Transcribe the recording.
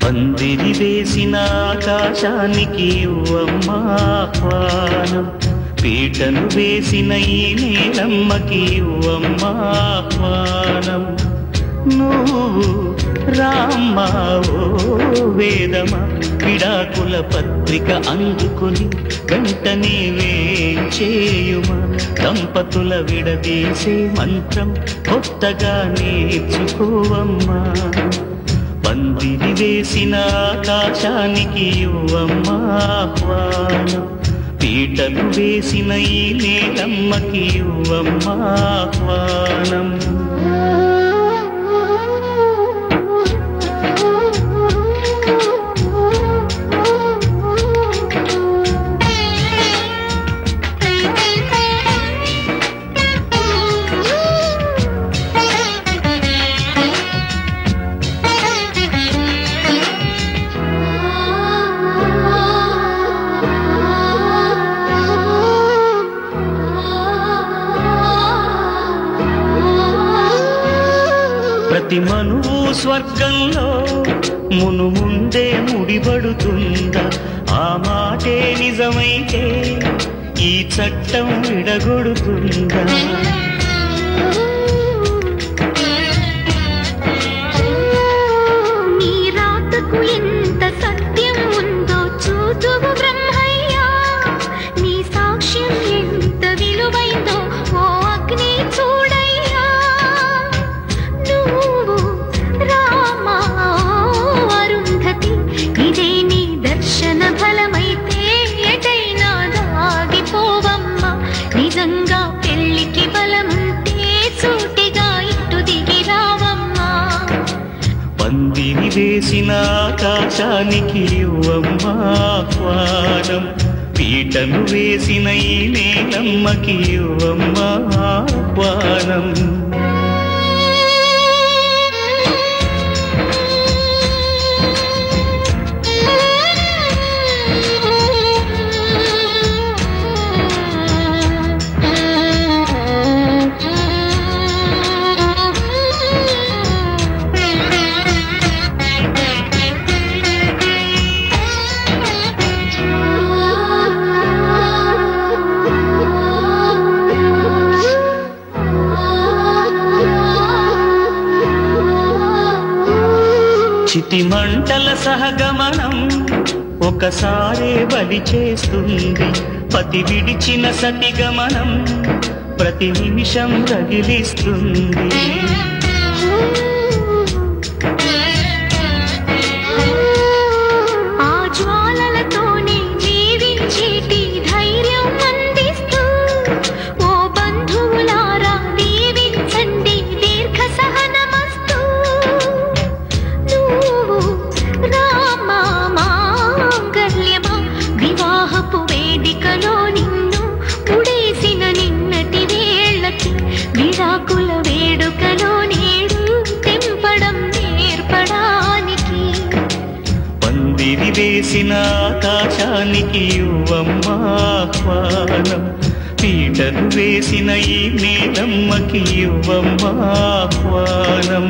పందిరి వేసిన ఆకాశానికి ఇవ్వమ్మా ఆహ్వానం, పీటను వేసిన ఈ నీలమ్మకి ఇవ్వమ్మా ఆహ్వానం. నువ్వు రామ్మా ఓ వేదమా, విడాకుల పత్రిక అందుకొని వెంటనే వేంచేయుమా, దంపతుల విడదీసే మంత్రం కొత్తగా నేర్చుకోవమ్మా. పందిరి వేసిన ఆకాశానికి ఇవ్వమ్మా ఆహ్వానం, పీటలు వేసిన ఈ నీలమ్మకి ఇవ్వమ్మా ఆహ్వానం. ప్రతి మనువు స్వర్గంలో ముందే ముడిపడుతుందా, ఆ మాటే నిజమైతే ఈ చట్టం విడగొడుతుందా. నీ రాతకు ఎంత సత్యం ఉందో చూదువు బ్రహ్మయ్యా, నీ సాక్ష్యం ఎంత విలువైందో ఓ అగ్ని చూడయ్యా. నువ్వు రామా అరుంధతి, ఇదే నీ దర్శన ఫలమైతే ఎటైనా దాగిపోవమ్మా. నిజంగా పెళ్లికి బలముంటే సూటిగా ఇటు దిగి రావమ్మా. పందిరి వేసిన ఆకాశానికి ఇవ్వమ్మా ఆహ్వానం, పీటను వేసిన ఈ నీలమ్మకి ఇవ్వమ్మా ఆహ్వానం. చితి మంటల సహగమనం ఒకసారే బలి చేస్తుంది, పతి విడిచిన సతిగమనం ప్రతి నిమిషం రగిలిస్తుంది. ఆ జ్వాలలతోనే జీవించేటి ధైర్యం అందిస్తూ ఓ బంధువులారా దీవించండి దీర్ఘ సహనమస్తు. నువ్వు రామా మాంగళ్యమా, వివాహపు వేదికలో నిన్ను ఉడేసిన నిన్నటి వేళ్ళకి విడాకుల వేడుకలో నేడు తెంపడం నేర్పడానికి. పందిరి వేసిన ఆకాశానికి ఇవ్వమ్మా ఆహ్వానం, పీటలు వేసిన ఈ నీలమ్మకి ఇవ్వమ్మా ఆహ్వానం.